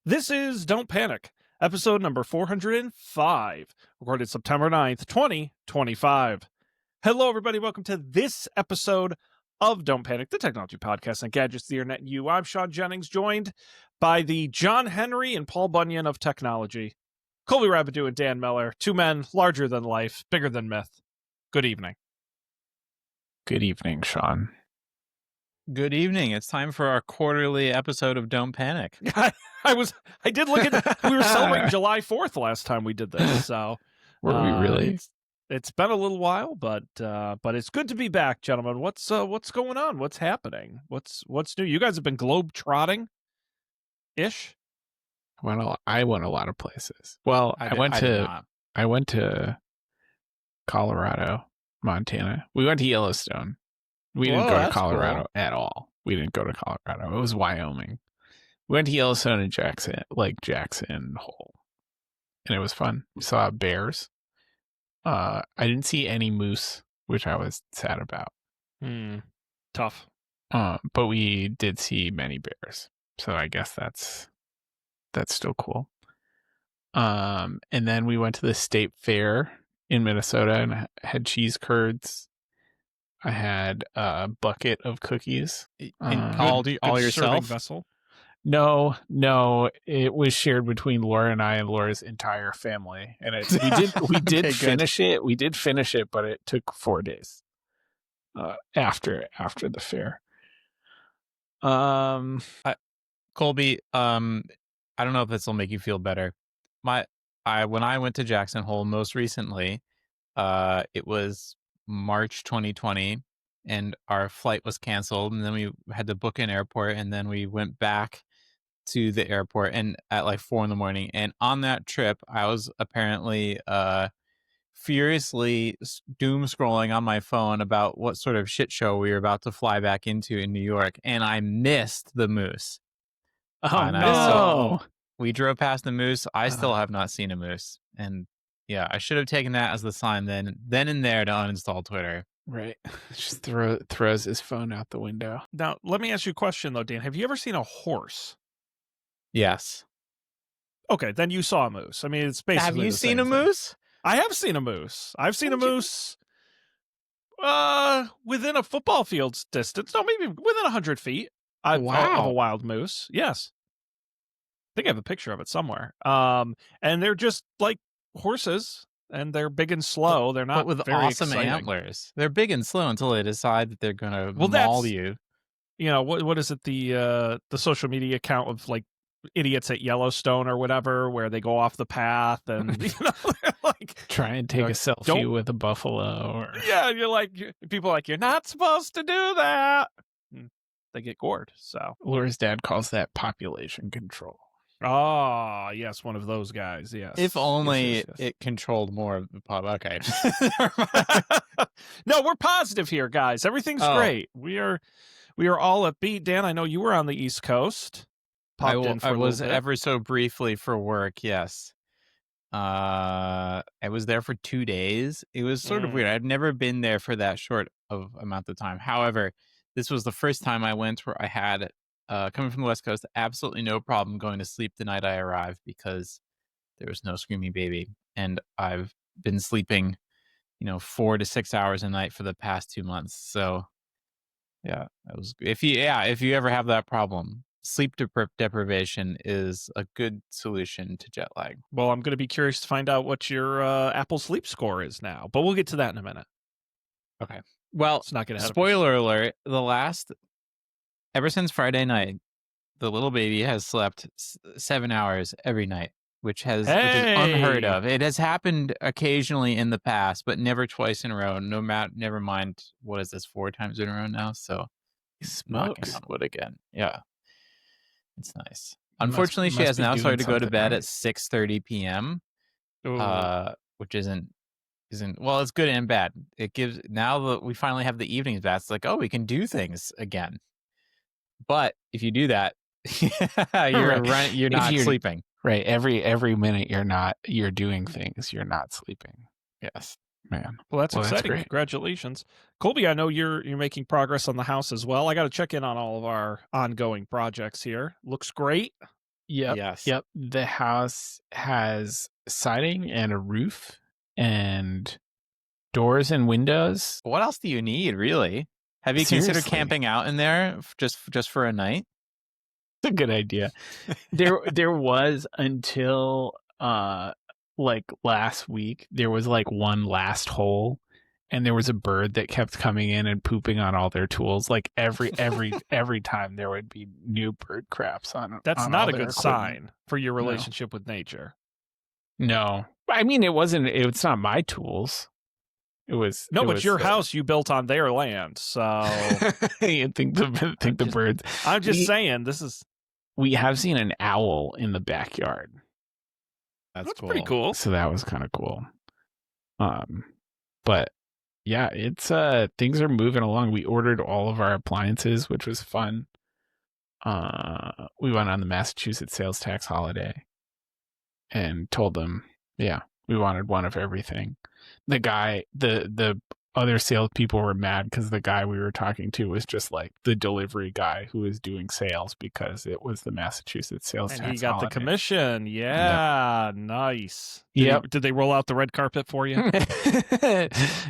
This is Don't Panic, episode number 405, recorded September 9th, 2025. Hello, everybody. Welcome to this episode of Don't Panic, the technology podcast on gadgets, the internet, and you. I'm Sean Jennings, joined by the John Henry and Paul Bunyan of technology, Colby Rabideau and Dan Miller, two men larger than life, bigger than myth. Good evening. Good evening, Sean. Good evening. It's time for our quarterly episode of Don't Panic. I did look at, we were celebrating July 4th last time we did this, so. Were we really? It's been a little while, but it's good to be back, gentlemen. What's going on? What's happening? What's new? You guys have been globe trotting ish. Well, I went a lot of places. Well, I went to Colorado, Montana. We went to Yellowstone. We didn't go to Colorado at all. We didn't go to Colorado. It was Wyoming. We went to Yellowstone and Jackson Hole, and it was fun. We saw bears. I didn't see any moose, which I was sad about. Tough. But we did see many bears, so I guess that's still cool. And then we went to the state fair in Minnesota and had cheese curds. I had a bucket of cookies. All yourself? Vessel? No, it was shared between Laura and I and Laura's entire family, and we did Okay, finish it. We did finish it, but it took 4 days after the fair. Colby, I don't know if this will make you feel better. When I went to Jackson Hole most recently, it was March 2020, and our flight was canceled, and then we had to book an airport, and then we went back to the airport and at like 4 a.m. And on that trip, I was apparently furiously doom scrolling on my phone about what sort of shit show we were about to fly back into in New York, and I missed the moose. Oh, no. We drove past the moose. I still have not seen a moose. And yeah, I should have taken that as the sign then and there to uninstall Twitter. Right. Just throws his phone out the window. Now, let me ask you a question, though, Dan. Have you ever seen a horse? Yes. Okay, then you saw a moose. I mean, it's basically Have you the seen same a thing. moose? I have seen a moose. I've seen a moose within a football field's distance. No, maybe within 100 feet of a wild moose. Yes. I think I have a picture of it somewhere. And they're just like horses, and they're big and slow. They're not with very awesome exciting. antlers. They're big and slow until they decide that they're going to maul you. You know, what is it? The social media account of like idiots at Yellowstone or whatever, where they go off the path and they're like try and take a selfie with a buffalo. Or... Yeah, people are like, you're not supposed to do that. They get gored. So Laura's dad calls that population control. Oh, yes, one of those guys. Yes. If only it controlled more of the pub. Okay. No, we're positive here, guys. Everything's great. We are all upbeat. Dan, I know you were on the East Coast. I was ever so briefly for work. Yes. I was there for 2 days. It was sort of weird. I've never been there for that short of amount of time. However, this was the first time I went where I had, coming from the West Coast, absolutely no problem going to sleep the night I arrived because there was no screaming baby. And I've been sleeping, 4 to 6 hours a night for the past 2 months. So yeah, that was, if you ever have that problem, sleep deprivation is a good solution to jet lag. Well, I'm going to be curious to find out what your Apple Sleep score is now, but we'll get to that in a minute. Okay. Well, it's not going to spoiler alert, ever since Friday night, the little baby has slept 7 hours every night, which is unheard of. It has happened occasionally in the past, but never twice in a row. Never mind, what is this, 4 times in a row now? So smokes. Knocking on wood again. Yeah. It's nice. Unfortunately, she has now started to go to bed at 6:30 p.m., which isn't well, it's good and bad. It gives, now that we finally have the evenings back, it's like, oh, we can do things again. But if you do that, you're not sleeping. Right. Every minute you're doing things, you're not sleeping. Yes. Man. Well, that's exciting. That's Congratulations. Colby, I know you're making progress on the house as well. I got to check in on all of our ongoing projects here. Looks great. Yep. Yes. Yep. The house has siding and a roof and doors and windows. What else do you need, really? Have you considered camping out in there just for a night? It's a good idea. There was until like last week, there was like one last hole, and there was a bird that kept coming in and pooping on all their tools. Like every time there would be new bird craps on. That's on not all a good sign for your relationship with nature. No, I mean it's not my tools. But your house you built on their land, so you think the birds. I'm just saying this is. We have seen an owl in the backyard. That's cool. Pretty cool. So that was kind of cool. But yeah, it's things are moving along. We ordered all of our appliances, which was fun. We went on the Massachusetts sales tax holiday and told them, yeah, we wanted one of everything. The guy, the other salespeople were mad because the guy we were talking to was just like the delivery guy who was doing sales because it was the Massachusetts sales tax. And he got holiday. the commission. Yeah, yep. Nice. Did they roll out the red carpet for you?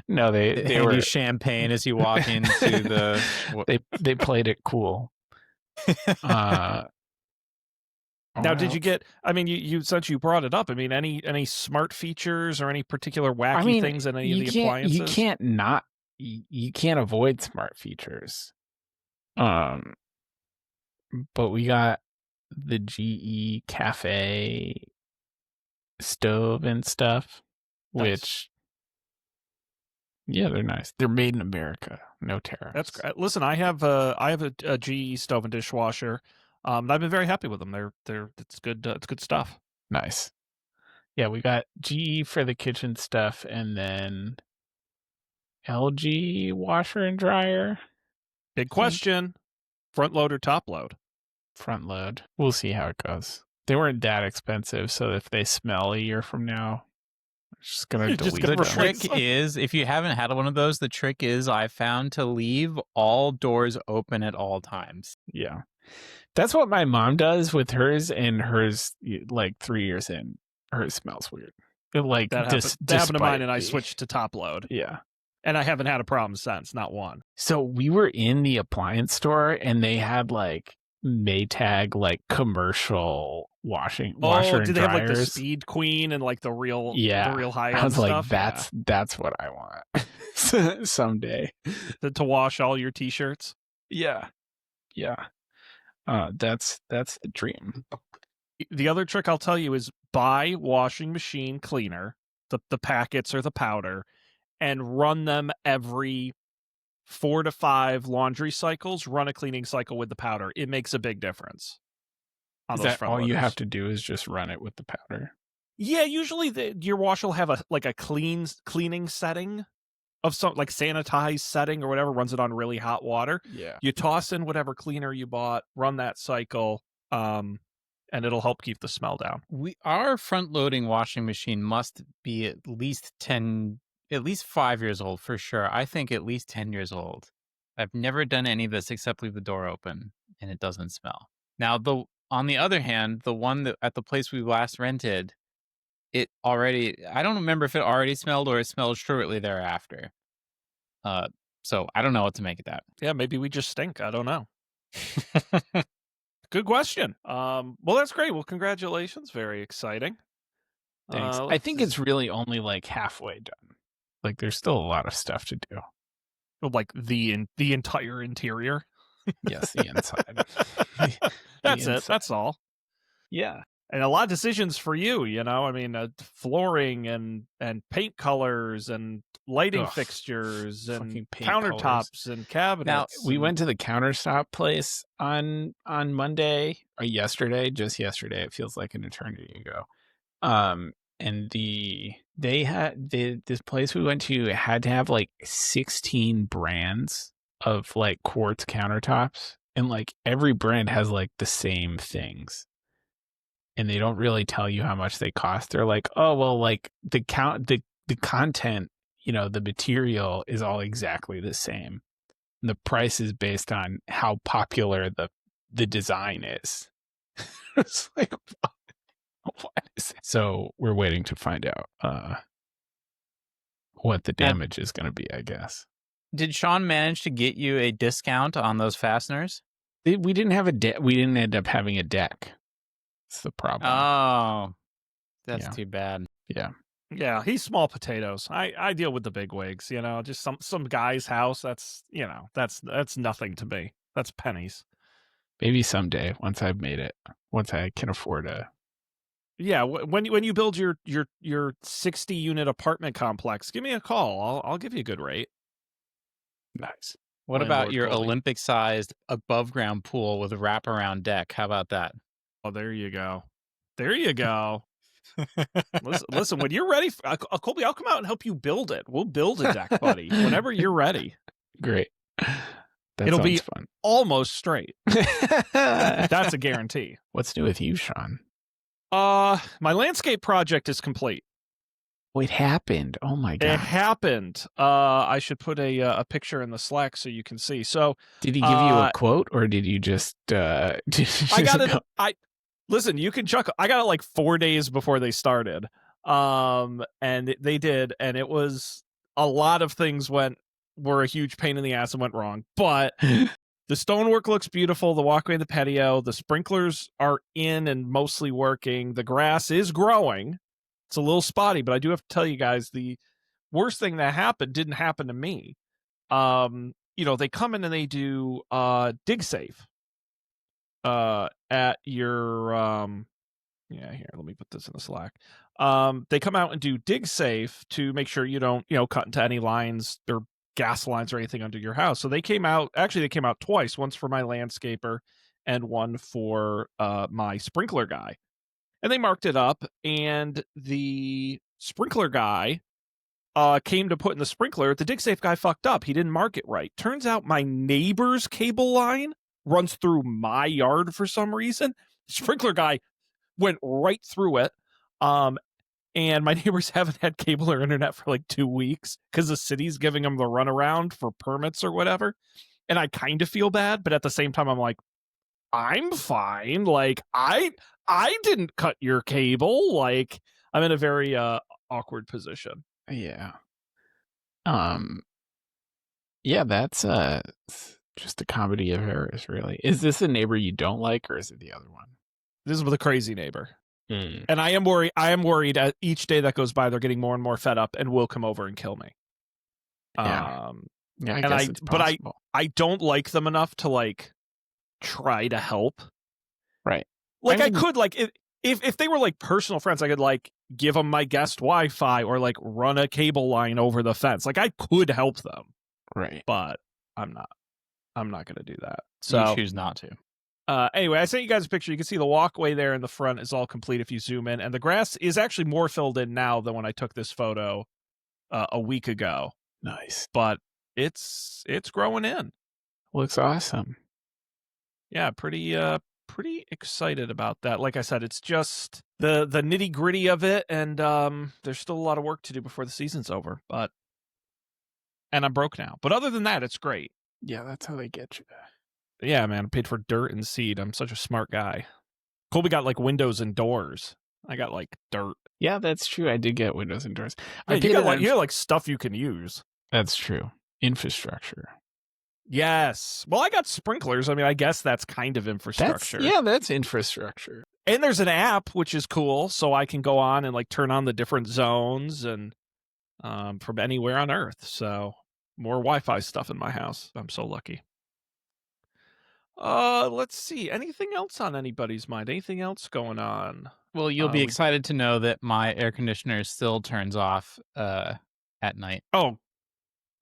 No, they were you champagne as you walk into the. They played it cool. Now, did you get? I mean, you since you brought it up. I mean, any smart features or any particular wacky things in any of the appliances? You can't avoid smart features. But we got the GE Cafe stove and stuff, which they're nice. They're made in America, no tariffs. That's great. Listen, I have a GE stove and dishwasher. I've been very happy with them. It's good. It's good stuff. Nice. Yeah, we got GE for the kitchen stuff, and then LG washer and dryer. Big question: front load or top load? Front load. We'll see how it goes. They weren't that expensive, so if they smell a year from now, I'm just gonna delete them. The trick is, if you haven't had one of those, the trick is I found to leave all doors open at all times. Yeah. That's what my mom does with hers, and hers, like 3 years in, hers smells weird. It like that happened to mine, and I switched to top load. Yeah, and I haven't had a problem since, not one. So we were in the appliance store, and they had like Maytag like commercial washer and dryers. Did they have like the Speed Queen and like the real high end stuff? I was like, that's what I want someday to wash all your t-shirts. Yeah. That's the dream. The other trick I'll tell you is buy washing machine cleaner, the packets or the powder, and run them every 4 to 5 laundry cycles. Run a cleaning cycle with the powder. It makes a big difference. Is that all you have to do is just run it with the powder? Yeah, usually your wash will have a cleaning setting of some like sanitized setting or whatever, runs it on really hot water. Yeah. You toss in whatever cleaner you bought, run that cycle, and it'll help keep the smell down. Our front loading washing machine must be at least 5 years old for sure. I think at least 10 years old. I've never done any of this except leave the door open and it doesn't smell. Now, on the other hand, the one that at the place we last rented, I don't remember if it already smelled or it smelled shortly thereafter. So I don't know what to make of that. Yeah, maybe we just stink. I don't know. Good question. Well, that's great. Well, congratulations. Very exciting. Thanks. I think it's really only like halfway done. Like there's still a lot of stuff to do. Like the entire interior. Yes, the inside. That's it. That's all. Yeah. And a lot of decisions for you, I mean, flooring and paint colors and lighting fixtures and countertops and cabinets. Now, we went to the countertop place on Monday or yesterday, just yesterday. It feels like an eternity ago. And this place we went to had to have like 16 brands of like quartz countertops, and like every brand has like the same things. And they don't really tell you how much they cost. They're like, oh, well, like the content, the material is all exactly the same. And the price is based on how popular the design is. It's like, what is it? So we're waiting to find out what the damage is going to be, I guess. Did Sean manage to get you a discount on those fasteners? We didn't have a deck. We didn't end up having a deck. That's the problem. Oh, that's too bad. Yeah. Yeah, he's small potatoes. I deal with the big wigs, just some guy's house. That's nothing to me. That's pennies. Maybe someday, once I've made it, once I can afford a. Yeah, when you build your 60 unit apartment complex, give me a call. I'll give you a good rate. Nice. What about your Olympic sized above ground pool with a wraparound deck? How about that? Oh, there you go. There you go. Listen, when you're ready, Colby, I'll come out and help you build it. We'll build a deck, buddy, whenever you're ready. Great. It'll be fun. Almost straight. That's a guarantee. What's new with you, Sean? My landscape project is complete. Oh, it happened. Oh my god. It happened. I should put a picture in the Slack so you can see. So did he give you a quote, or did you just I got it. Listen, you can chuckle. I got it like 4 days before they started. And they did, and it was a lot of things were a huge pain in the ass and went wrong. But the stonework looks beautiful, the walkway and the patio, the sprinklers are in and mostly working. The grass is growing. It's a little spotty, but I do have to tell you guys, the worst thing that happened didn't happen to me. They come in and they do dig safe. At your here, let me put this in the Slack. They come out and do dig safe to make sure you don't cut into any lines or gas lines or anything under your house. So they came out twice, once for my landscaper and one for my sprinkler guy, and they marked it up. And the sprinkler guy came to put in the sprinkler. The dig safe guy fucked up. He didn't mark it right. Turns out my neighbor's cable line runs through my yard for some reason. The sprinkler guy went right through it. And my neighbors haven't had cable or internet for like 2 weeks because the city's giving them the runaround for permits or whatever. And I kind of feel bad, but at the same time, I'm like, I'm fine. Like, I didn't cut your cable. Like, I'm in a very awkward position. Yeah. Yeah, that's just a comedy of errors, really. Is this a neighbor you don't like, or is it the other one? This is with a crazy neighbor. And I am worried at each day that goes by, they're getting more and more fed up and will come over and kill me. Yeah. I guess it's possible. I don't like them enough to like try to help. Right. Like I could like if they were like personal friends, I could like give them my guest Wi-Fi or like run a cable line over the fence. Like I could help them. Right. But I'm not going to do that. So you choose not to. Anyway, I sent you guys a picture. You can see the walkway there in the front is all complete if you zoom in, and the grass is actually more filled in now than when I took this photo a week ago. Nice. But it's growing in. Looks awesome. Yeah, pretty excited about that. Like I said, it's just the nitty-gritty of it, and there's still a lot of work to do before the season's over. And I'm broke now. But other than that, it's great. Yeah, that's how they get you. Yeah, man, I paid for dirt and seed. I'm such a smart guy. Colby got like windows and doors. I got like dirt. Yeah, that's true. I did get windows and doors. Yeah, you got like stuff you can use. That's true. Infrastructure. Yes. Well, I got sprinklers. I mean, I guess that's kind of infrastructure. That's infrastructure. And there's an app, which is cool. So I can go on and like turn on the different zones and from anywhere on Earth. So more Wi-Fi stuff in my house. I'm so lucky. Let's see. Anything else on anybody's mind? Anything else going on? Well, you'll be excited to know that my air conditioner still turns off at night. Oh,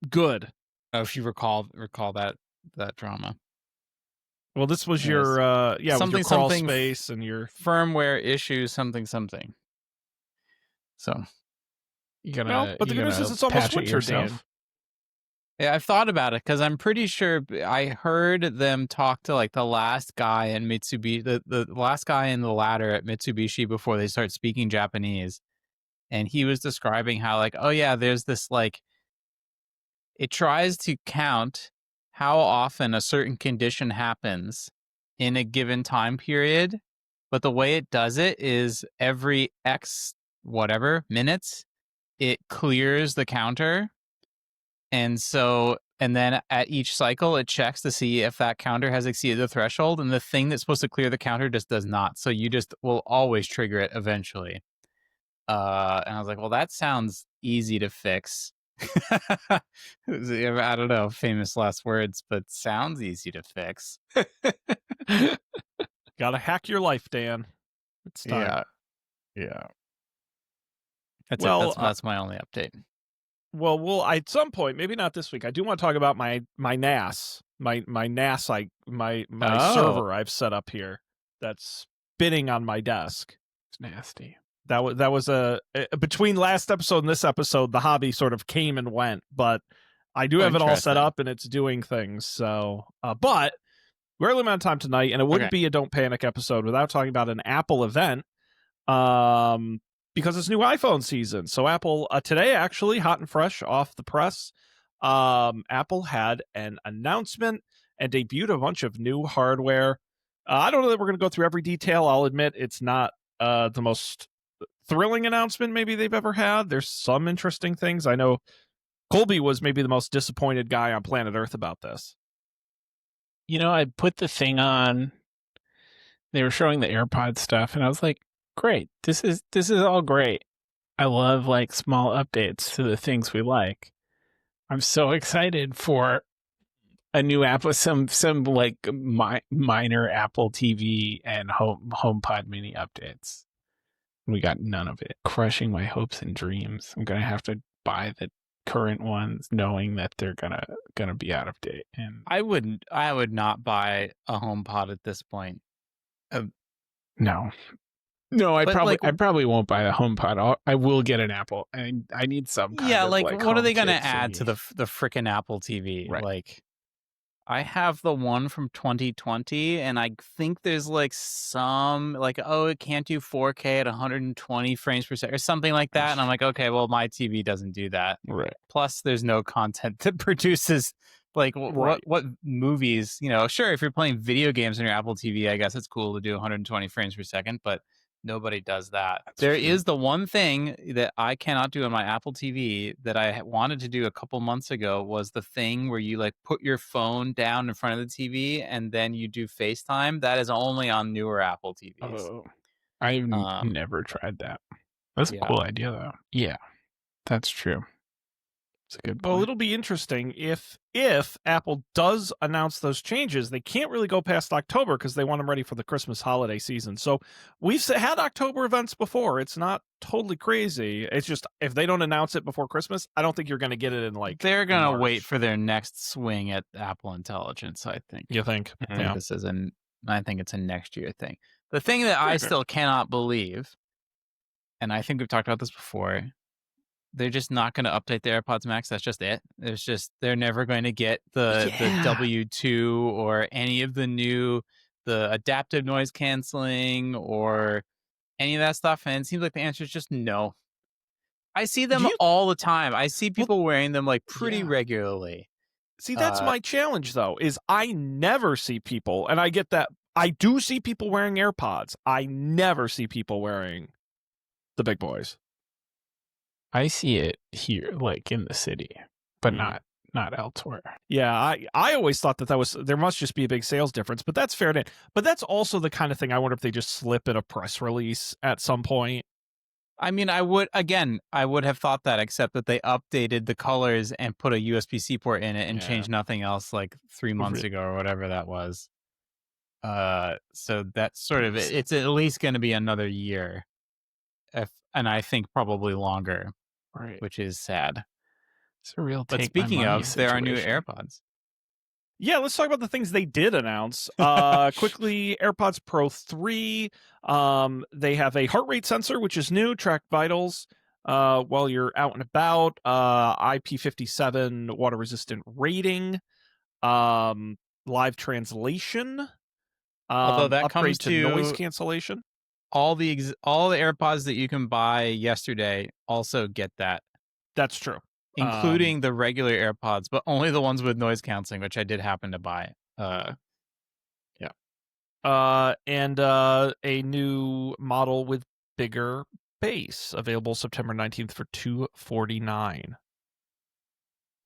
good. Oh, if you recall that drama. Well, this was your with your crawl space and your firmware issue something. So you gotta. But the good news is it's almost winter, Dan. Yeah, I've thought about it because I'm pretty sure I heard them talk to like the last guy in Mitsubishi, the last guy in the ladder at Mitsubishi before they start speaking Japanese. And he was describing how like, oh yeah, there's this like, it tries to count how often a certain condition happens in a given time period but the way it does it is every X whatever minutes, it clears the counter. And then at each cycle, it checks to see if that counter has exceeded the threshold, and the thing that's supposed to clear the counter just does not. So you just will always trigger it eventually. And I was like, well, that sounds easy to fix. I don't know, famous last words, but sounds easy to fix. Gotta hack your life, Dan. It's time. Yeah. That's my only update. Well, we'll at some point, maybe not this week. I do want to talk about my NAS, my NAS, my server I've set up here that's spinning on my desk. It's nasty. That was between last episode and this episode, the hobby sort of came and went, but I do have it all set up and it's doing things. So, but we're limited on time tonight, and it wouldn't be a Don't Panic episode without talking about an Apple event. Because it's new iPhone season. So Apple today, actually hot and fresh off the press, Apple had an announcement and debuted a bunch of new hardware. I don't know that we're going to go through every detail. I'll admit it's not the most thrilling announcement maybe they've ever had. There's some interesting things. I know Colby was maybe the most disappointed guy on planet Earth about this. I put the thing on. They were showing the AirPods stuff, and I was like, great. This is all great. I love small updates to the things we like. I'm so excited for a new Apple, some minor Apple TV and HomePod mini updates. We got none of it. Crushing my hopes and dreams. I'm gonna have to buy the current ones, knowing that they're gonna be out of date. And I would not buy a HomePod at this point. No, I probably won't buy the HomePod. I will get an Apple. I need some kind of what are they going to add to the frickin' Apple TV? Right. I have the one from 2020, and I think there's some it can't do 4K at 120 frames per second or something like that. And I'm like, okay, well, my TV doesn't do that. Right. Plus, there's no content that produces what movies. Sure, if you're playing video games on your Apple TV, I guess it's cool to do 120 frames per second, but nobody does that. There is the one thing that I cannot do on my Apple TV that I wanted to do a couple months ago was the thing where you put your phone down in front of the TV and then you do FaceTime. That is only on newer Apple TVs. Oh, I've never tried that. That's a cool idea, though. Yeah, that's true. It's a good point. Well, it'll be interesting if Apple does announce those changes. They can't really go past October because they want them ready for the Christmas holiday season. So we've had October events before. It's not totally crazy. It's just if they don't announce it before Christmas, I don't think you're going to get it in They're going to wait for their next swing at Apple Intelligence, I think. You think? Yeah. I think it's a next year thing. The thing that I still cannot believe, and I think we've talked about this before, they're just not going to update the AirPods Max. That's just it. They're never going to get the W2 or any of the adaptive noise canceling or any of that stuff. And it seems like the answer is just no. I see them all the time. I see people wearing them pretty regularly. See, that's my challenge though, is I never see people, and I get that. I do see people wearing AirPods. I never see people wearing the big boys. I see it here, in the city, but not elsewhere. Yeah, I always thought that there must just be a big sales difference, but that's fair. But that's also the kind of thing I wonder if they just slip in a press release at some point. I mean, I would have thought that, except that they updated the colors and put a USB-C port in it and changed nothing else 3 months ago or whatever that was. So that's sort of it. It's at least going to be another year, and I think probably longer, right? Which is sad. It's a real. But speaking of, there are new AirPods. Yeah, let's talk about the things they did announce. Quickly, AirPods Pro 3. They have a heart rate sensor, which is new, track vitals while you're out and about. IP57 water-resistant rating. Live translation. Although that upgrade comes to noise cancellation. All the AirPods that you can buy yesterday also get that. That's true. Including the regular AirPods, but only the ones with noise canceling, which I did happen to buy. and a new model with bigger bass available September 19th for $249.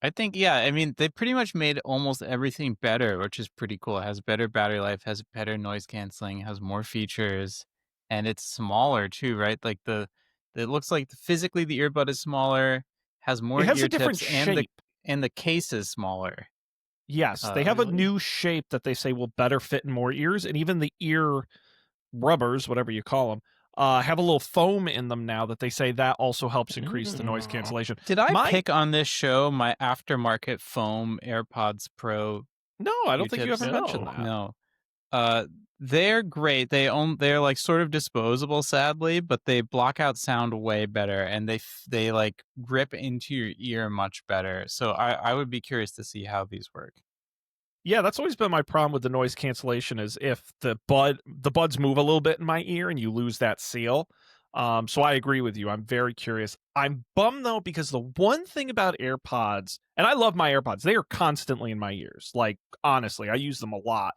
I think, yeah, I mean, they pretty much made almost everything better, which is pretty cool. It has better battery life, has better noise canceling, has more features, and it's smaller too, right? Like it looks like physically the earbud is smaller, has more It has ear a different tips, shape. and the case is smaller. Yes, they have a new shape that they say will better fit in more ears, and even the ear rubbers, whatever you call them, have a little foam in them now that they say that also helps increase the noise cancellation. Did I pick on this show my aftermarket foam AirPods Pro? No, I don't think you ever mentioned that. No. They're great. They're like sort of disposable, sadly, but they block out sound way better, and they like grip into your ear much better. So I would be curious to see how these work. Yeah, that's always been my problem with the noise cancellation is if the buds move a little bit in my ear and you lose that seal. So I agree with you. I'm very curious. I'm bummed though because the one thing about AirPods, and I love my AirPods, they are constantly in my ears. Like honestly, I use them a lot.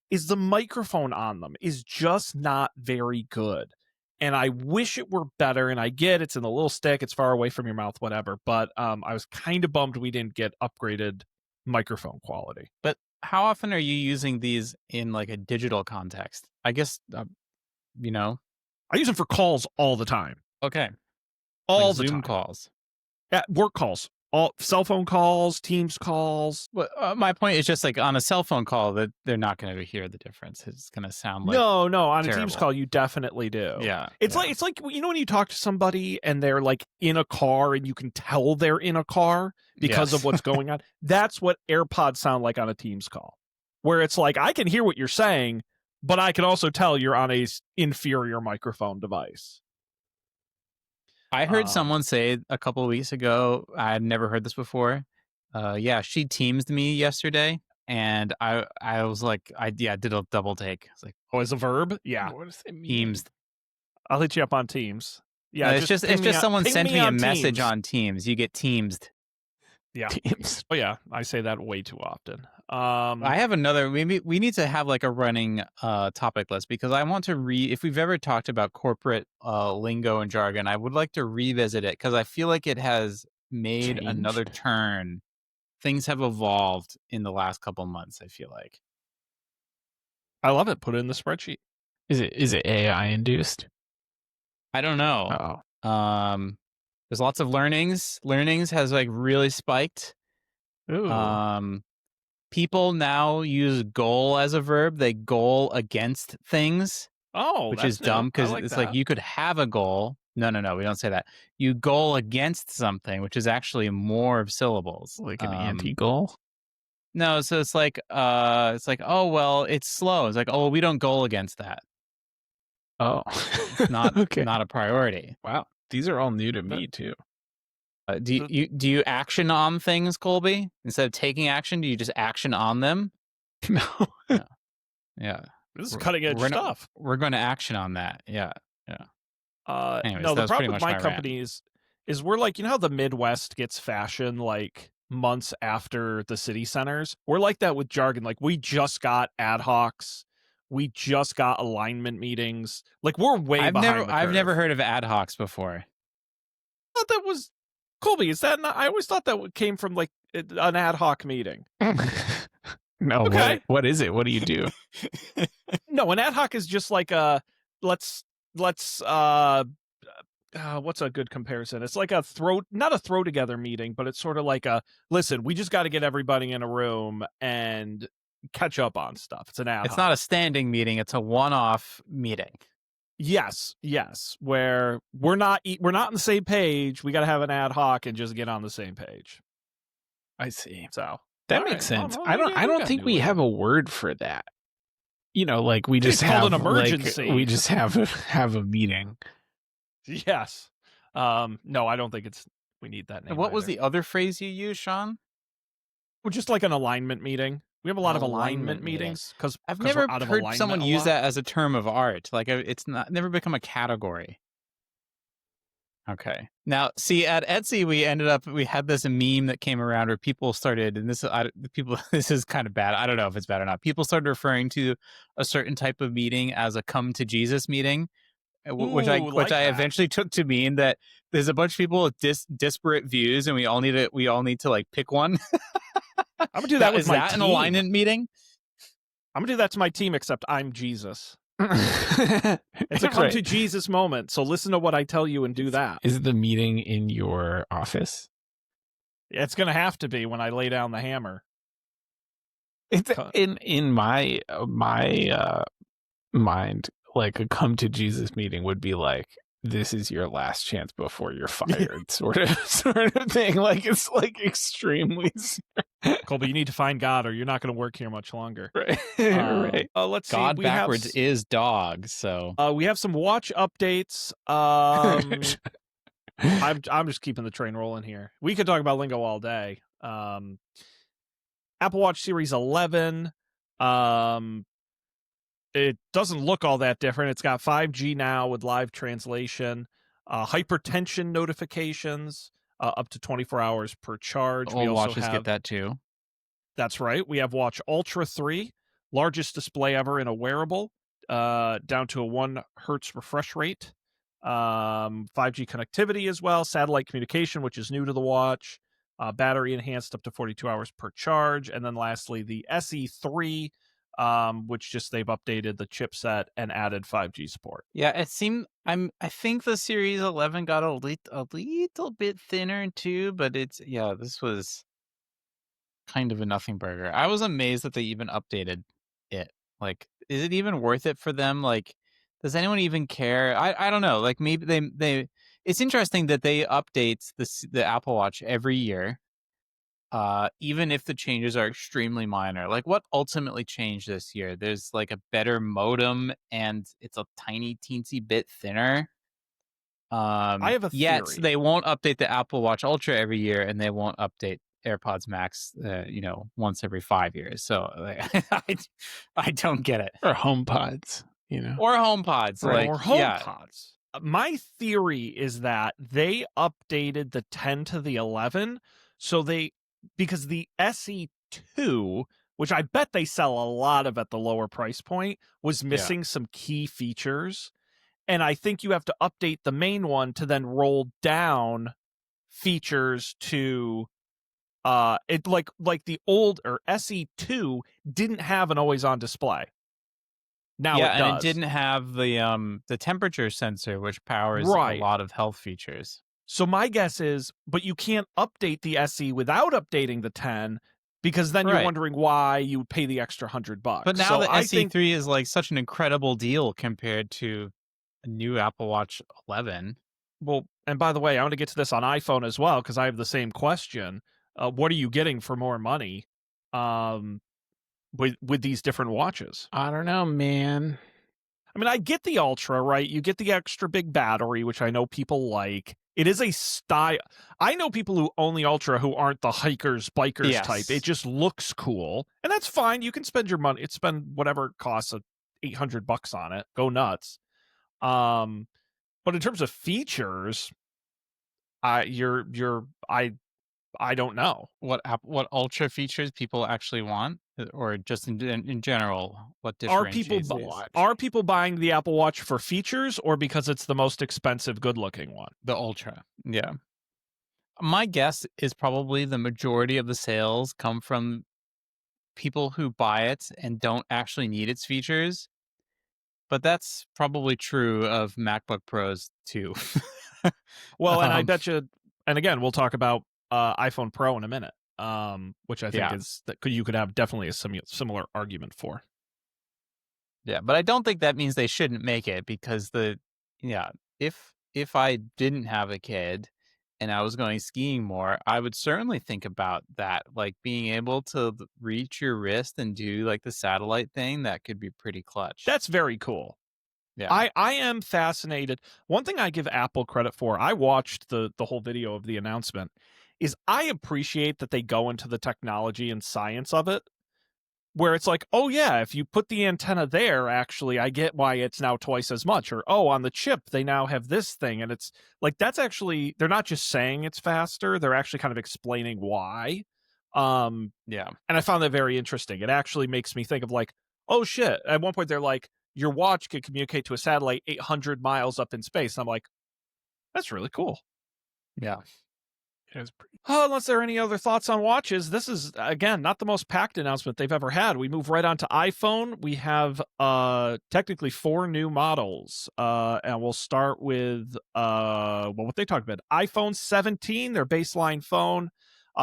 Is the microphone on them is just not very good. And I wish it were better. And I get it's in the little stick, it's far away from your mouth, whatever. But I was kind of bummed we didn't get upgraded microphone quality. But how often are you using these in like a digital context? I guess, I use them for calls all the time. Okay. All like the Zoom time. calls. Work calls. All cell phone calls, Teams calls. Well, my point is just like on a cell phone call that they're not going to hear the difference. It's going to sound like no. On terrible. A Teams call, you definitely do. Yeah, it's like when you talk to somebody and they're like in a car and you can tell they're in a car because of what's going on. That's what AirPods sound like on a Teams call, where it's like I can hear what you're saying, but I can also tell you're on a inferior microphone device. I heard someone say a couple of weeks ago, I had never heard this before. She Teams'd me yesterday, and I was like, I did a double take. I was like, oh, as a verb? Yeah. What does it mean? Teams'd. I'll hit you up on Teams. Yeah, it's just someone sent me a message on Teams. You get Teams'd. Yeah. Teams. Oh yeah, I say that way too often. I have another. Maybe we need to have like a running topic list because I want to if we've ever talked about corporate lingo and jargon, I would like to revisit it because I feel like it has made another turn. Things have evolved in the last couple months. I feel like. I love it. Put it in the spreadsheet. Is it AI induced? I don't know. Oh. There's lots of learnings. Learnings has like really spiked. Ooh. People now use goal as a verb. They goal against things. Oh, which is dumb because it's like you could have a goal. No, we don't say that. You goal against something, which is actually more of syllables. Like an anti-goal? No, so it's like, oh, well, it's slow. It's like, oh, well, we don't goal against that. Oh. It's not not a priority. Wow. These are all new to me too. Do you action on things, Colby? Instead of taking action, do you just action on them? No. Yeah. This is cutting edge stuff. We're going to action on that. Yeah. Anyways, no, the problem with my company is we're like, how the Midwest gets fashion like months after the city centers? We're like that with jargon. Like we just got ad hocs. We just got alignment meetings. Like we're way behind. I've never heard of ad hocs before. I thought that was Colby. Is that not? I always thought that came from like an ad hoc meeting. No. Okay. What is it? What do you do? No, an ad hoc is just like a let's what's a good comparison? It's like not a throw together meeting, but it's sort of like listen, we just got to get everybody in a room and catch up on stuff. It's an ad hoc. It's not a standing meeting, it's a one-off meeting. Yes, where we're not on the same page. We got to have an ad hoc and just get on the same page. I see. So that makes sense. I don't think we have a word for that. Like we just have an emergency. Like, we just have a meeting. Yes. No, I don't think we need that name. And what was the other phrase you used, Sean? Well, just like an alignment meeting. We have a lot of alignment meetings because I've never heard someone use that as a term of art. Like it's never become a category. Okay. Now, see, at Etsy, we had this meme that came around where people started, and this is kind of bad. I don't know if it's bad or not. People started referring to a certain type of meeting as a come to Jesus meeting, which I eventually took to mean that there's a bunch of people with disparate views, and we all need to like pick one. I'm gonna do that with my team. Is that an alignment meeting? I'm gonna do that to my team, except I'm Jesus. It's a come to Jesus moment, so listen to what I tell you and do that. Is the meeting in your office? It's gonna have to be when I lay down the hammer. It's in my mind, like a come to Jesus meeting would be like, this is your last chance before you're fired, sort of thing. Like it's like extremely. Colby, you need to find God, or you're not going to work here much longer. Right. Right. Let's see. God backwards is dog. So we have some watch updates. I'm just keeping the train rolling here. We could talk about Lingo all day. Apple Watch Series 11. It doesn't look all that different. It's got 5G now with live translation, hypertension notifications, up to 24 hours per charge. All watches get that too. That's right. We have Watch Ultra 3, largest display ever in a wearable, down to a 1 hertz refresh rate. 5G connectivity as well, satellite communication, which is new to the watch, battery enhanced up to 42 hours per charge. And then lastly, the SE3, which just they've updated the chipset and added 5G support. Yeah, it seemed I think the Series 11 got a little bit thinner too, but this was kind of a nothing burger. I was amazed that they even updated it. Like, is it even worth it for them? Like, does anyone even care? I don't know. Like, maybe they it's interesting that they update the Apple Watch every year. Even if the changes are extremely minor. Like, what ultimately changed this year? There's like a better modem and it's a tiny teensy bit thinner. I have a theory. Yet they won't update the Apple Watch Ultra every year, and they won't update AirPods Max once every 5 years. So I don't get it. Or HomePods, or HomePods. Right. Or HomePods. Yeah. My theory is that they updated the 10 to the 11 because the SE2, which I bet they sell a lot of at the lower price point, was missing some key features. And I think you have to update the main one to then roll down features to it like the old or SE2 didn't have an always on display. Now it does. And it didn't have the temperature sensor, which powers a lot of health features. So my guess is, but you can't update the SE without updating the 10, because then you're wondering why you would pay the extra $100. But now the SE3 is like such an incredible deal compared to a new Apple Watch 11. Well, and by the way, I want to get to this on iPhone as well, because I have the same question. What are you getting for more money with these different watches? I don't know, man. I mean, I get the Ultra, right? You get the extra big battery, which I know people like. It is a style. I know people who own the Ultra who aren't the hikers, bikers type. It just looks cool. And that's fine. You can spend your money. Spend whatever it costs, $800 on it. Go nuts. But in terms of features, I don't know what Ultra features people actually want, or just in general, what differentiates are people buying the Apple Watch for features, or because it's the most expensive, good-looking one? The Ultra, yeah. My guess is probably the majority of the sales come from people who buy it and don't actually need its features. But that's probably true of MacBook Pros too. Well, and I bet you, and again, we'll talk about iPhone Pro in a minute, which I think is that you could have definitely a similar argument for. Yeah, but I don't think that means they shouldn't make it, because if I didn't have a kid and I was going skiing more, I would certainly think about that, like being able to reach your wrist and do like the satellite thing. That could be pretty clutch. That's very cool. Yeah, I am fascinated. One thing I give Apple credit for, I watched the whole video of the announcement, is I appreciate that they go into the technology and science of it. where it's like, oh yeah, if you put the antenna there, actually, I get why it's now twice as much. Or, oh, on the chip, they now have this thing. And it's like, that's actually, they're not just saying it's faster, they're actually kind of explaining why. Yeah. And I found that very interesting. It actually makes me think of like, oh shit. At one point, they're like, your watch can communicate to a satellite 800 miles up in space. And I'm like, that's really cool. Yeah. It was pretty. Unless there are any other thoughts on watches, this is, again, not the most packed announcement they've ever had. We move right on to iPhone. We have technically 4 new models. And we'll start with what they talked about. iPhone 17, their baseline phone,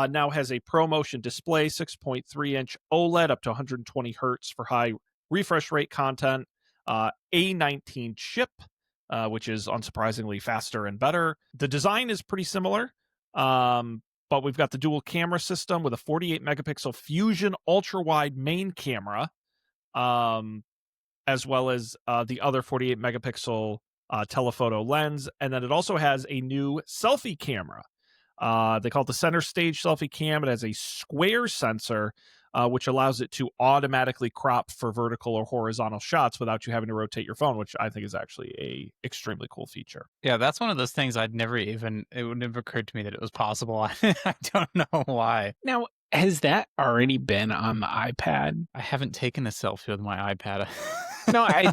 now has a ProMotion display, 6.3-inch OLED up to 120 hertz for high refresh rate content, A19 chip, which is unsurprisingly faster and better. The design is pretty similar, but we've got the dual camera system with a 48 megapixel Fusion ultra wide main camera, as well as the other 48 megapixel telephoto lens. And then it also has a new selfie camera. They call it the center stage selfie cam. It has a square sensor, which allows it to automatically crop for vertical or horizontal shots without you having to rotate your phone, which I think is actually a extremely cool feature. Yeah, that's one of those things it would never occurred to me that it was possible. I don't know why. Now, has that already been on the iPad? I haven't taken a selfie with my iPad. No, I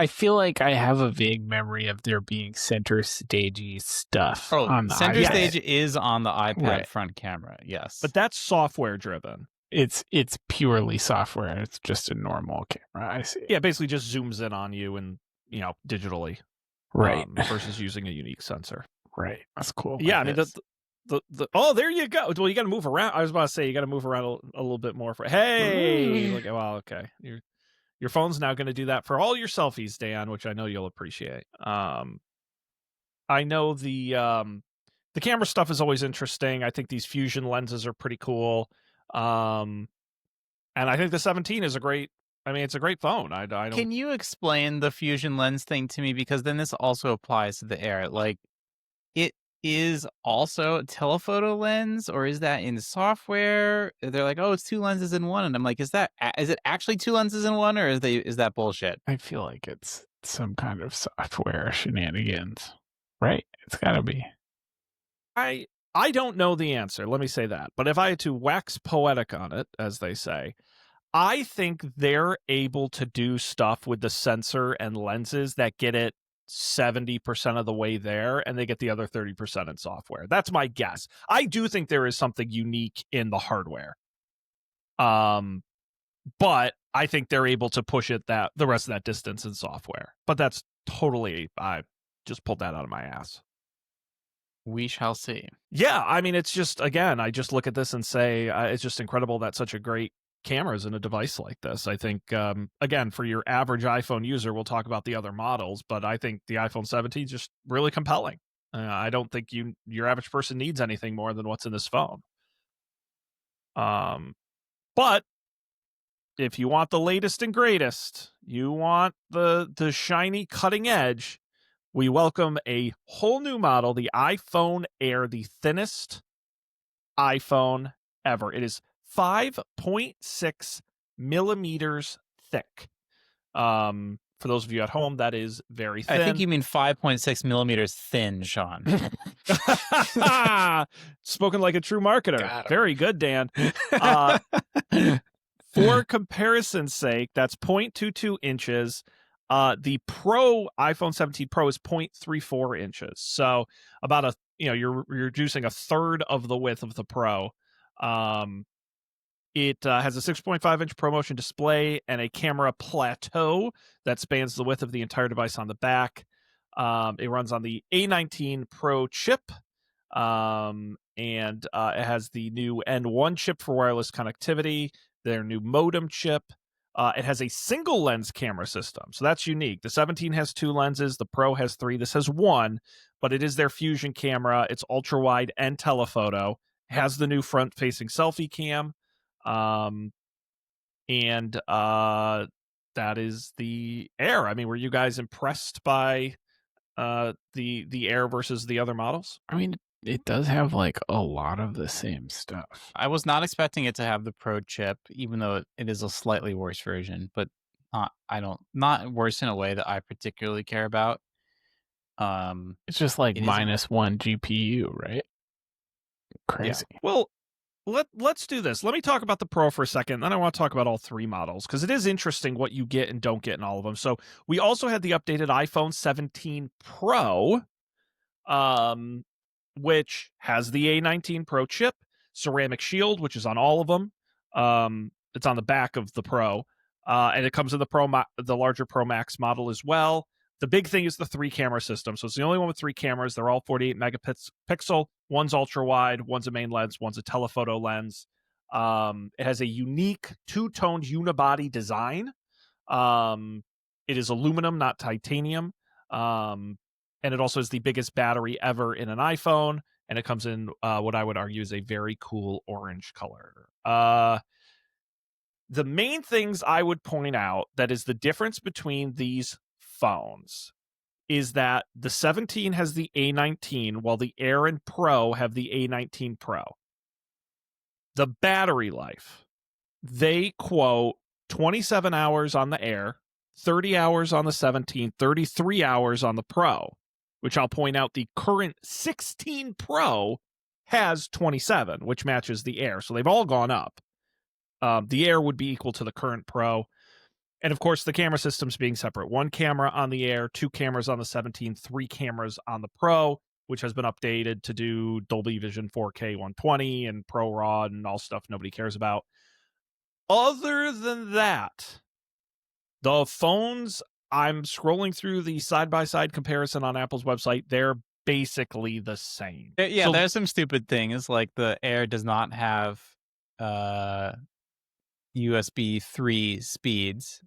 feel like I have a vague memory of there being center stagey stuff on the center iPad. stage is on the iPad front camera, yes. But that's software driven. It's purely software. It's just a normal camera. I see. Yeah, basically just zooms in on you and, digitally. Right. Versus using a unique sensor. Right. That's cool. Yeah, I mean, oh, there you go. Well, you got to move around. I was about to say, you got to move around a little bit more. Okay. Your phone's now going to do that for all your selfies, Dan, which I know you'll appreciate. I know the camera stuff is always interesting. I think these Fusion lenses are pretty cool. And I think the 17 is it's a great phone. I don't. Can you explain the Fusion lens thing to me? Because then this also applies to the Air. Like, it is also a telephoto lens, or is that in software? They're like, oh, it's 2 lenses in one, and I'm like, is it actually 2 lenses in one, or is that bullshit? I feel like it's some kind of software shenanigans, right? It's got to be. I don't know the answer. Let me say that. But if I had to wax poetic on it, as they say, I think they're able to do stuff with the sensor and lenses that get it 70% of the way there, and they get the other 30% in software. That's my guess. I do think there is something unique in the hardware. But I think they're able to push it the rest of that distance in software. But that's totally, I just pulled that out of my ass. We shall see. Yeah, I mean, it's just, again, I just look at this and say it's just incredible that such a great camera is in a device like this. I think, again, for your average iPhone user, we'll talk about the other models, but I think the iPhone 17 is just really compelling. I don't think your average person needs anything more than what's in this phone. But if you want the latest and greatest, you want the shiny cutting edge, we welcome a whole new model, the iPhone Air, the thinnest iPhone ever. It is 5.6 millimeters thick. For those of you at home, that is very thin. I think you mean 5.6 millimeters thin, Sean. Spoken like a true marketer. Very good, Dan. For comparison's sake, that's 0.22 inches. The Pro iPhone 17 Pro is 0.34 inches. So about you're reducing a third of the width of the Pro. It has a 6.5-inch ProMotion display and a camera plateau that spans the width of the entire device on the back. It runs on the A19 Pro chip, and it has the new N1 chip for wireless connectivity, their new modem chip. It has a single lens camera system, so that's unique. The 17 has 2 lenses, the Pro has 3. This has 1, but it is their Fusion camera. It's ultra wide and telephoto. It has the new front-facing selfie cam, and that is the Air. I mean, were you guys impressed by the Air versus the other models? I mean, It does have like a lot of the same stuff. I was not expecting it to have the Pro chip, even though it is a slightly worse version, but not worse in a way that I particularly care about. It's just like -1 GPU, right? Crazy. Yeah. Well, let's do this. Let me talk about the Pro for a second, then I want to talk about all three models, because it is interesting what you get and don't get in all of them. So we also had the updated iPhone 17 Pro, which has the A19 Pro chip, ceramic shield, which is on all of them. It's on the back of the Pro, and it comes in the larger Pro Max model as well. The big thing is the 3-camera system. So it's the only one with 3 cameras. They're all 48 megapixel. One's ultra wide, one's a main lens, one's a telephoto lens. It has a unique 2-toned unibody design. It is aluminum, not titanium. And it also is the biggest battery ever in an iPhone. And it comes in what I would argue is a very cool orange color. The main things I would point out that is the difference between these phones is that the 17 has the A19 while the Air and Pro have the A19 Pro. The battery life, they quote 27 hours on the Air, 30 hours on the 17, 33 hours on the Pro, which I'll point out the current 16 Pro has 27, which matches the Air. So they've all gone up. The Air would be equal to the current Pro. And of course, the camera systems being separate. 1 camera on the Air, 2 cameras on the 17, 3 cameras on the Pro, which has been updated to do Dolby Vision 4K 120 and ProRAW and all stuff nobody cares about. Other than that, the phones, I'm scrolling through the side-by-side comparison on Apple's website. They're basically the same. Yeah, so, there's some stupid things. Like the Air does not have USB 3 speeds.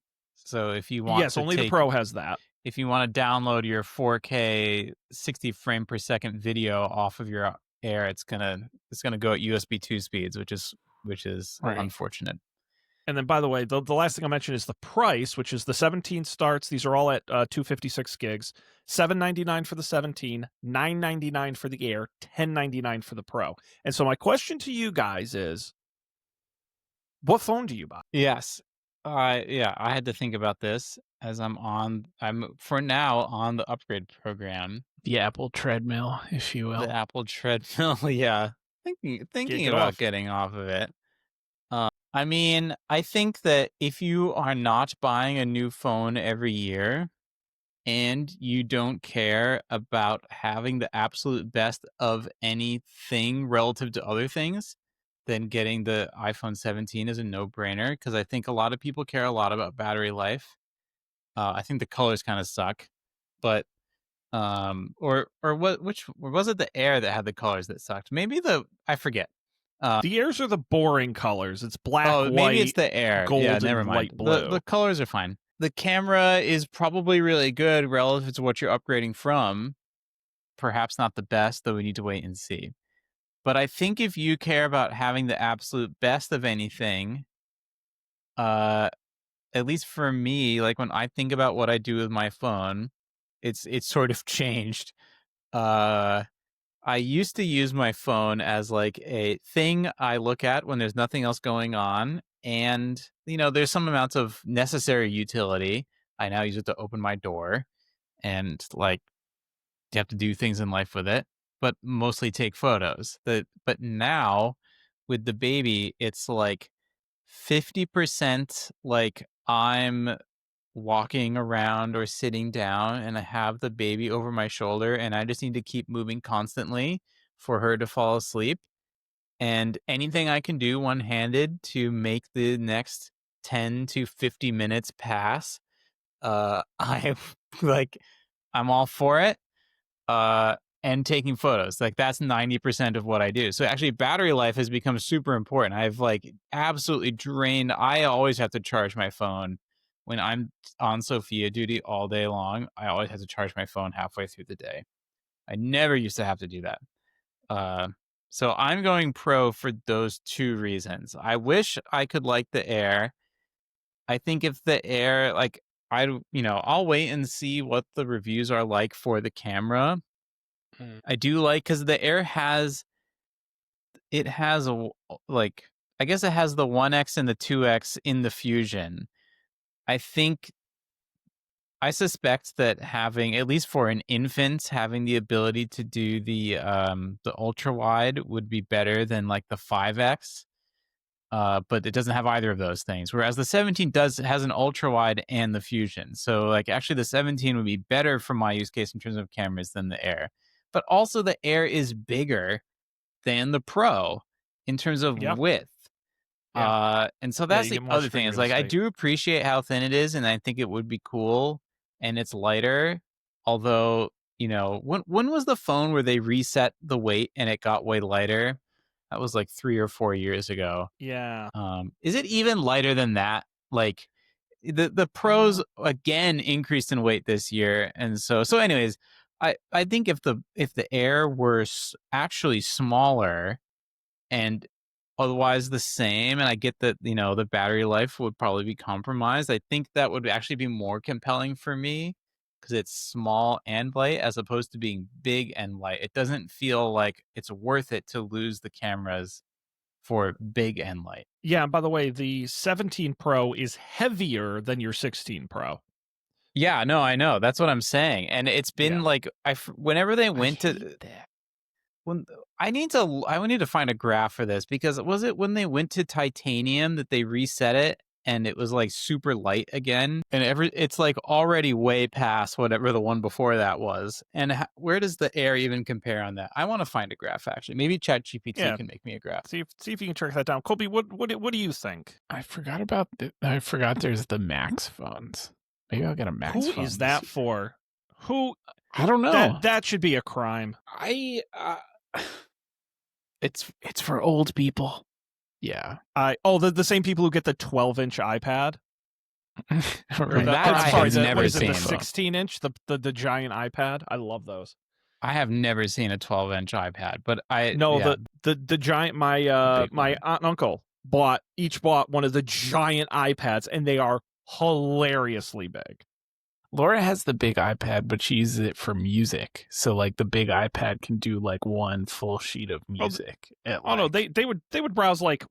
So if you want only the Pro has that. If you want to download your 4K 60 frame per second video off of your Air, it's gonna go at USB 2 speeds, which is right. Unfortunate. And then, by the way, the last thing I'll mention is the price, which is the 17 starts. These are all at 256 gigs, $799 for the 17, $999 for the Air, $1099 for the Pro. And so my question to you guys is, what phone do you buy? Yes. I had to think about this as I'm for now on the upgrade program. The Apple treadmill, if you will. The Apple treadmill, yeah. Thinking about getting off of it. I mean, I think that if you are not buying a new phone every year and you don't care about having the absolute best of anything relative to other things, then getting the iPhone 17 is a no-brainer, because I think a lot of people care a lot about battery life. I think the colors kind of suck, but or which was it, the Air that had the colors that sucked? Maybe I forget. The Airs are the boring colors. It's black, white, maybe it's the Air. Gold, yeah, never mind. Light blue. The colors are fine. The camera is probably really good relative to what you're upgrading from. Perhaps not the best, though we need to wait and see. But I think if you care about having the absolute best of anything, at least for me, like when I think about what I do with my phone, it's sort of changed. I used to use my phone as like a thing I look at when there's nothing else going on. And, there's some amounts of necessary utility. I now use it to open my door and like you have to do things in life with it, but mostly take photos. But now with the baby, it's like 50% like I'm walking around or sitting down and I have the baby over my shoulder and I just need to keep moving constantly for her to fall asleep. And anything I can do one-handed to make the next 10 to 50 minutes pass, I'm all for it. And taking photos, like that's 90% of what I do. So actually battery life has become super important. I've like absolutely drained. I always have to charge my phone when I'm on Sophia duty all day long. I always have to charge my phone halfway through the day. I never used to have to do that. So I'm going Pro for those 2 reasons. I wish I could like the Air. I think if the Air, like I'll wait and see what the reviews are like for the camera. I do like, because the Air has like, I guess it has the 1X and the 2X in the Fusion. I suspect that having, at least for an infant, having the ability to do the ultra wide would be better than like the 5X. But it doesn't have either of those things. Whereas the 17 has an ultra wide and the Fusion. So like actually the 17 would be better for my use case in terms of cameras than the Air. But also the Air is bigger than the Pro in terms of width. Yeah. And so that's the other thing. Is like I do appreciate how thin it is, and I think it would be cool, and it's lighter. Although, you know, when was the phone where they reset the weight and it got way lighter? That was like 3 or 4 years ago. Yeah. Is it even lighter than that? Like the Pros again increased in weight this year, and so anyways, I think if the Air were actually smaller and otherwise the same, and I get that, you know, the battery life would probably be compromised, I think that would actually be more compelling for me because it's small and light as opposed to being big and light. It doesn't feel like it's worth it to lose the cameras for big and light. Yeah, and by the way, the 17 Pro is heavier than your 16 Pro. Yeah, no, I know. That's what I'm saying. And it's been like whenever they went to that. I need to find a graph for this, because was it when they went to titanium that they reset it and it was like super light again, and it's like already way past whatever the one before that was. And where does the Air even compare on that? I want to find a graph, actually. Maybe ChatGPT can make me a graph. See if you can track that down. Colby, what do you think? I forgot there's the Max phones. Maybe I'll get a Max phone. Who is that for? Who? I don't know. That should be a crime. It's for old people. Yeah. The same people who get the 12-inch iPad. Right. That I have never seen. The 16-inch, the giant iPad. I love those. I have never seen a 12-inch iPad, but the giant. My aunt and uncle bought one of the giant iPads, and they are hilariously big. Laura has the big iPad, but she uses it for music. So like the big iPad can do like one full sheet of music. No, they would browse like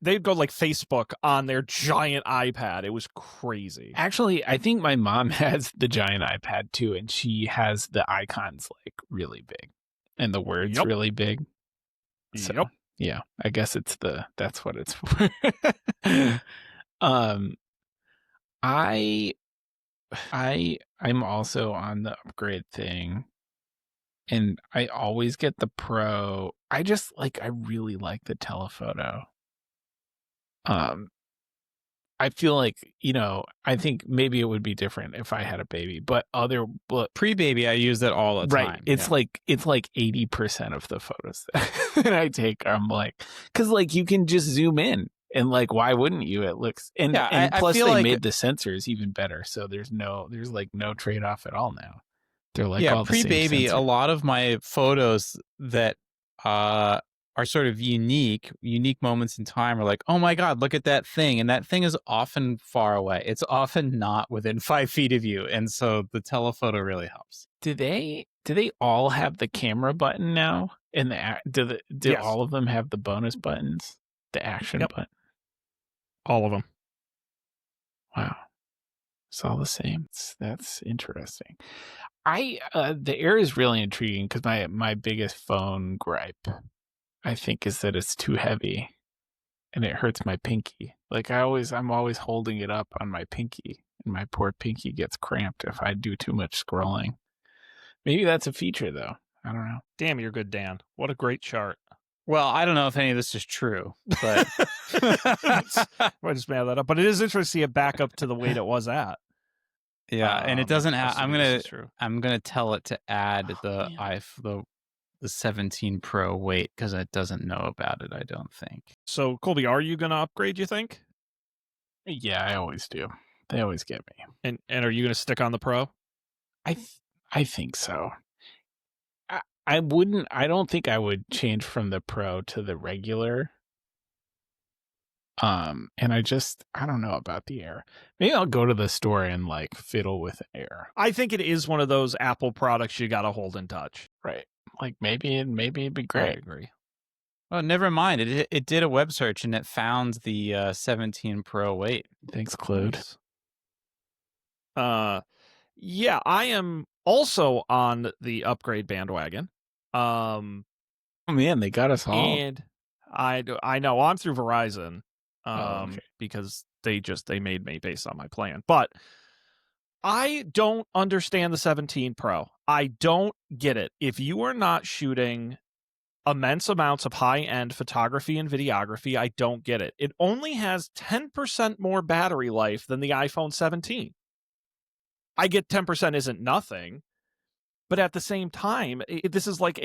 they'd go like Facebook on their giant iPad. It was crazy. Actually, I think my mom has the giant iPad too, and she has the icons like really big and the words really big. So, yeah, I guess that's what it's for. I'm also on the upgrade thing, and I always get the Pro. I really like the telephoto. I feel like, you know, I think maybe it would be different if I had a baby, but pre-baby, I use it all the time. Right. It's like 80% of the photos that I take. I'm like, because like you can just zoom in. And like, why wouldn't you? It looks and plus they made the sensors even better, so there's no trade off at all now. They're like all the pre-baby. same a lot of my photos that are sort of unique moments in time are like, oh my god, look at that thing, and that thing is often far away. It's often not within 5 feet of you, and so the telephoto really helps. Do they all have the camera button now? And do yes. all of them have the bonus buttons, the action button? All of them. Wow. It's all the same. That's interesting. The Air is really intriguing because my biggest phone gripe, I think, is that it's too heavy and it hurts my pinky. Like I'm always holding it up on my pinky, and my poor pinky gets cramped if I do too much scrolling. Maybe that's a feature though. I don't know. Damn, you're good, Dan. What a great chart. Well, I don't know if any of this is true, but I just made that up. But it is interesting to see it back up to the weight it was at. Yeah, and it doesn't have. I'm gonna tell it to add the 17 Pro weight because it doesn't know about it. I don't think. So Colby, are you gonna upgrade? You think? Yeah, I always do. They always get me. And are you gonna stick on the Pro? I think so. I don't think I would change from the Pro to the regular. And I don't know about the Air. Maybe I'll go to the store and like fiddle with Air. I think it is one of those Apple products you got to hold in touch. Right. Like maybe it'd be great. I agree. Oh, never mind. It did a web search and it found the 17 Pro 8. Thanks, Claude. Nice. Yeah, I am also on the upgrade bandwagon. Oh man, they got us all. And I know I'm through Verizon. Okay. Because they made me based on my plan. But I don't understand the 17 Pro. I don't get it. If you are not shooting immense amounts of high-end photography and videography, I don't get it. It only has 10% more battery life than the iPhone 17. I get 10% isn't nothing, but at the same time, this is like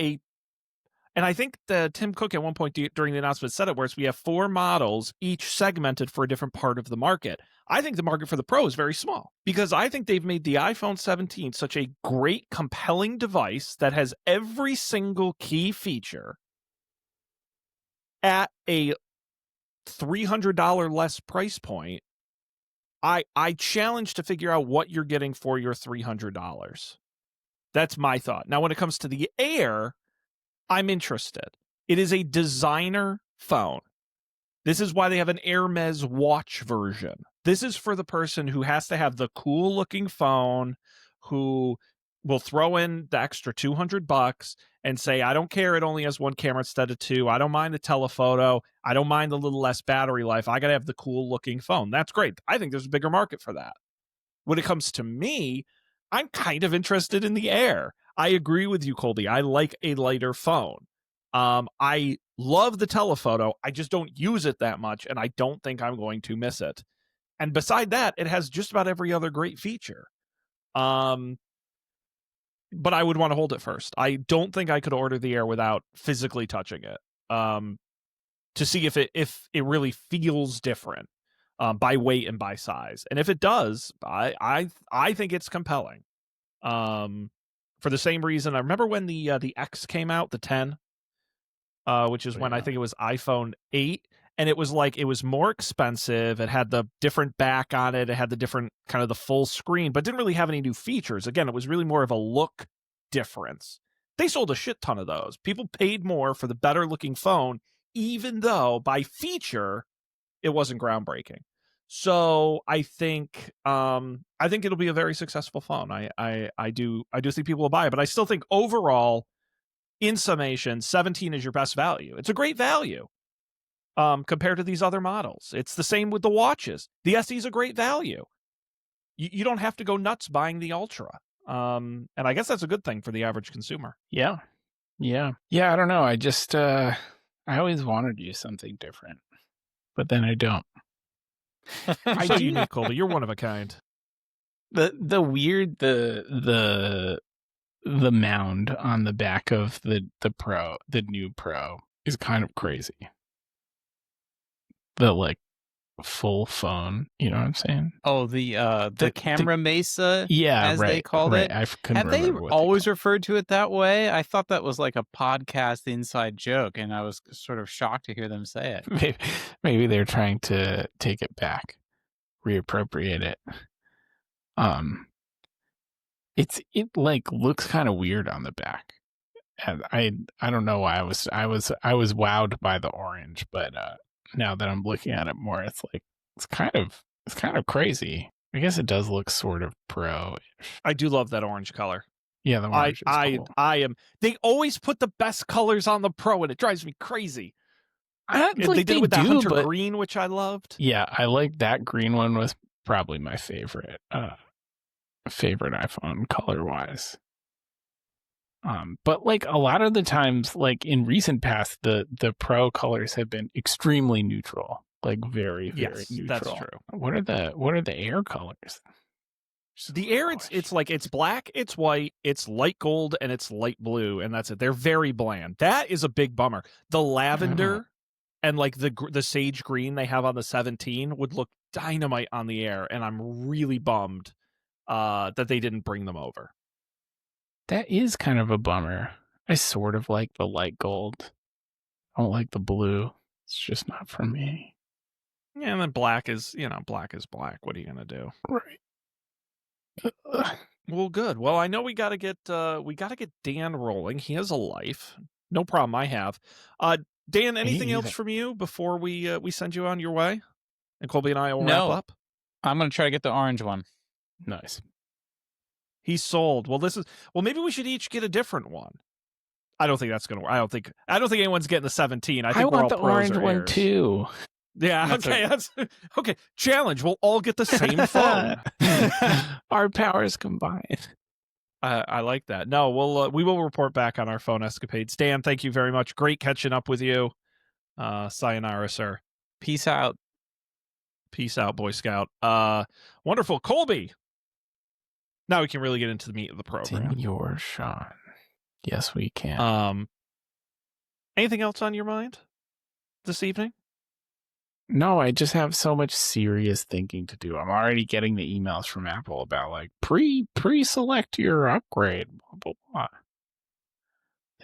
and I think Tim Cook at one point during the announcement said it, where we have 4 models, each segmented for a different part of the market. I think the market for the Pro is very small because I think they've made the iPhone 17 such a great, compelling device that has every single key feature at a $300 less price point. I challenge to figure out what you're getting for your $300. That's my thought. Now, when it comes to the Air, I'm interested. It is a designer phone. This is why they have an Hermes watch version. This is for the person who has to have the cool looking phone, who will throw in the extra $200 and say, I don't care, it only has 1 camera instead of 2. I don't mind the telephoto. I don't mind the little less battery life. I got to have the cool looking phone. That's great. I think there's a bigger market for that. When it comes to me, I'm kind of interested in the Air. I agree with you, Colby. I like a lighter phone. I love the telephoto. I just don't use it that much, and I don't think I'm going to miss it. And beside that, it has just about every other great feature. But I would want to hold it first. I don't think I could order the Air without physically touching it to see if it really feels different by weight and by size. And if it does, I think it's compelling. For the same reason, I remember when the X came out, the 10, which is when I think it was iPhone 8, and it was more expensive. It had the different back on it. It had the different kind of the full screen, but didn't really have any new features. Again, it was really more of a look difference. They sold a shit ton of those. People paid more for the better looking phone, even though by feature it wasn't groundbreaking. So I think it'll be a very successful phone. I do think people will buy it, but I still think overall, in summation, 17 is your best value. It's a great value compared to these other models. It's the same with the watches. The SE is a great value. You don't have to go nuts buying the Ultra. And I guess that's a good thing for the average consumer. Yeah. I don't know. I just I always wanted to use something different, but then I don't. I do, unique, Colby. You're one of a kind. The weird the mound on the back of the new Pro is kind of crazy. The like full phone, you know what I'm saying? Oh, the camera mesa, as they called it. I couldn't Have they always referred to it that way? I thought that was like a podcast inside joke, and I was sort of shocked to hear them say it. Maybe they're trying to take it back, reappropriate it. It like looks kind of weird on the back, and I don't know why I was wowed by the orange, but now that I'm looking at it more, it's like it's kind of crazy. I guess it does look sort of pro-ish. I do love that orange color. Yeah, the orange is cool. I am. They always put the best colors on the Pro, and it drives me crazy. They did it with that hunter green, which I loved. Yeah, I like that green one. Was probably my favorite iPhone color wise. But like a lot of the times, like in recent past, the Pro colors have been extremely neutral, like very neutral. That's true. What are the Air colors? The Air, it's like it's black, it's white, it's light gold, and it's light blue, and that's it. They're very bland. That is a big bummer. The lavender and like the sage green they have on the 17 would look dynamite on the Air, and I'm really bummed that they didn't bring them over. That is kind of a bummer. I sort of like the light gold. I don't like the blue. It's just not for me. Yeah, and then black is black. What are you gonna do? Right. Well, good. Well, I know we gotta get Dan rolling. He has a life. No problem. I have. Dan, anything else from you before we send you on your way? And Colby and I will wrap up. I'm gonna try to get the orange one. Nice. He's sold. Well, maybe we should each get a different one. I don't think that's gonna work. I don't think anyone's getting the 17. I think want the orange one too. Yeah. That's okay. Challenge. We'll all get the same phone. Our powers combined. I like that. No, we will report back on our phone escapades. Dan, thank you very much. Great catching up with you. Sayonara, sir. Peace out. Peace out, Boy Scout. Wonderful. Colby. Now we can really get into the meat of the program. Senor Sean. Yes, we can. Anything else on your mind this evening? No, I just have so much serious thinking to do. I'm already getting the emails from Apple about like pre-select your upgrade. Blah, blah, blah.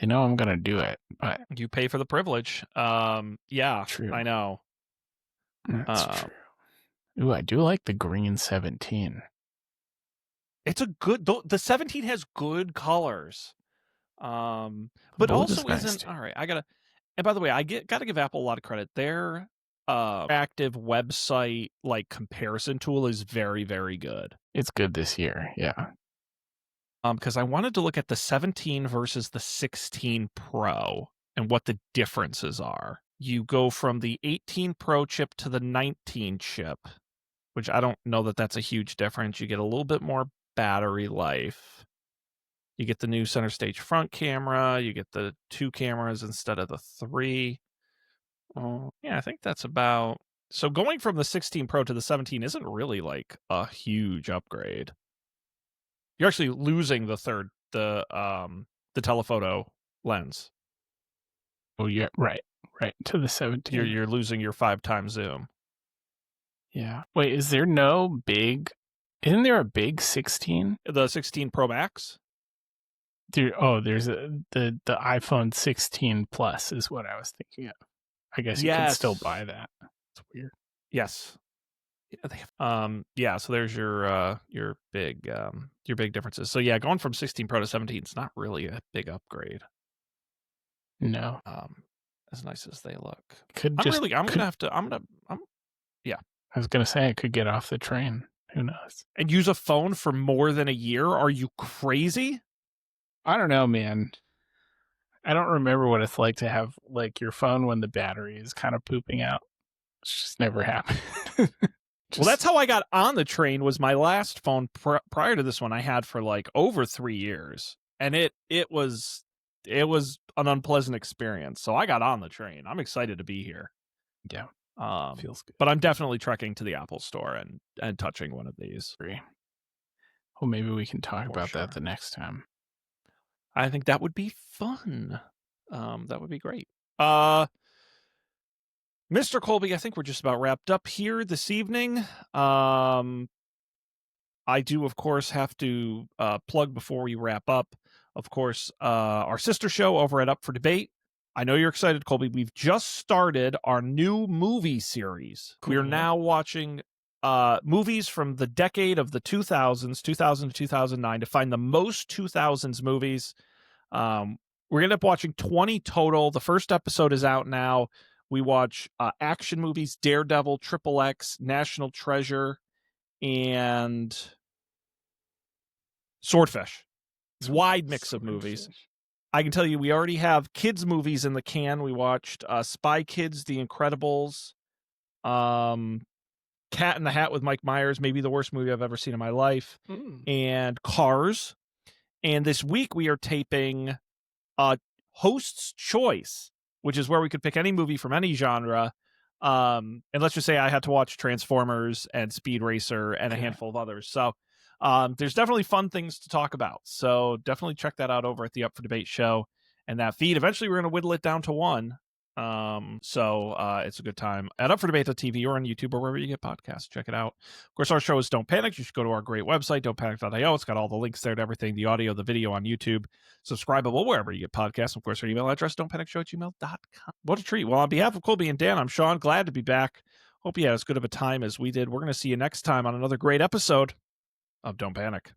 They know I'm gonna do it, but you pay for the privilege. Yeah, true. I know. That's true. Ooh, I do like the green 17. It's a good. The 17 has good colors. But also isn't all right. And by the way, gotta give Apple a lot of credit. Their active website like comparison tool is very, very good. It's good this year, yeah. Because I wanted to look at the 17 versus the 16 Pro and what the differences are. You go from the 18 Pro chip to the 19 chip, which I don't know that that's a huge difference. You get a little bit more battery life. You get the new center stage front camera. You get the 2 cameras instead of the 3. Yeah, I think that's about. So going from the 16 Pro to the 17 isn't really like a huge upgrade. You're actually losing the telephoto lens. Oh yeah, right to the 17. You're losing your 5x zoom. Yeah. Wait, is there no big? Isn't there a big 16? The 16 Pro Max? There's the iPhone 16 Plus is what I was thinking of. I guess you can still buy that. It's weird. Yes. Yeah, they have, yeah, so there's your big differences. So yeah, going from 16 Pro to 17 is not really a big upgrade. No. As nice as they look. I was gonna say I could get off the train. Who knows? And use a phone for more than a year? Are you crazy? I don't know, man. I don't remember what it's like to have like your phone when the battery is kind of pooping out. It's just never happened. Well, that's how I got on the train. Was my last phone prior to this one I had for like over 3 years, and it was an unpleasant experience. So I got on the train. I'm excited to be here. Yeah, feels good. But I'm definitely trekking to the Apple Store and touching one of these. Well, maybe we can talk about that the next time. I think that would be fun. That would be great. Mr. Colby, I think we're just about wrapped up here this evening. I do, of course, have to plug before we wrap up, of course, our sister show over at Up for Debate. I know you're excited, Colby. We've just started our new movie series. Cool. We are now watching movies from the decade of the 2000s, 2000 to 2009, to find the most 2000s movies. We're going to end up watching 20 total. The first episode is out now. We watch action movies, Daredevil, Triple X, National Treasure, and Swordfish. It's a wide mix of movies. I can tell you we already have kids' movies in the can. We watched Spy Kids, The Incredibles, Cat in the Hat with Mike Myers, maybe the worst movie I've ever seen in my life, and Cars. And this week we are taping Host's Choice, which is where we could pick any movie from any genre. And let's just say I had to watch Transformers and Speed Racer and a handful of others. So there's definitely fun things to talk about. So definitely check that out over at the Up for Debate show and that feed. Eventually we're going to whittle it down to one. So it's a good time at upfordebate.tv or on YouTube or wherever you get podcasts. Check it out. Of course, our show is Don't Panic. You should go to our great website, don'tpanic.io. It's got all the links there to everything, the audio, the video on YouTube. Subscribable wherever you get podcasts. Of course, our email address, don'tpanicshow@gmail.com. What a treat. Well, on behalf of Colby and Dan, I'm Sean. Glad to be back. Hope you had as good of a time as we did. We're going to see you next time on another great episode of Don't Panic.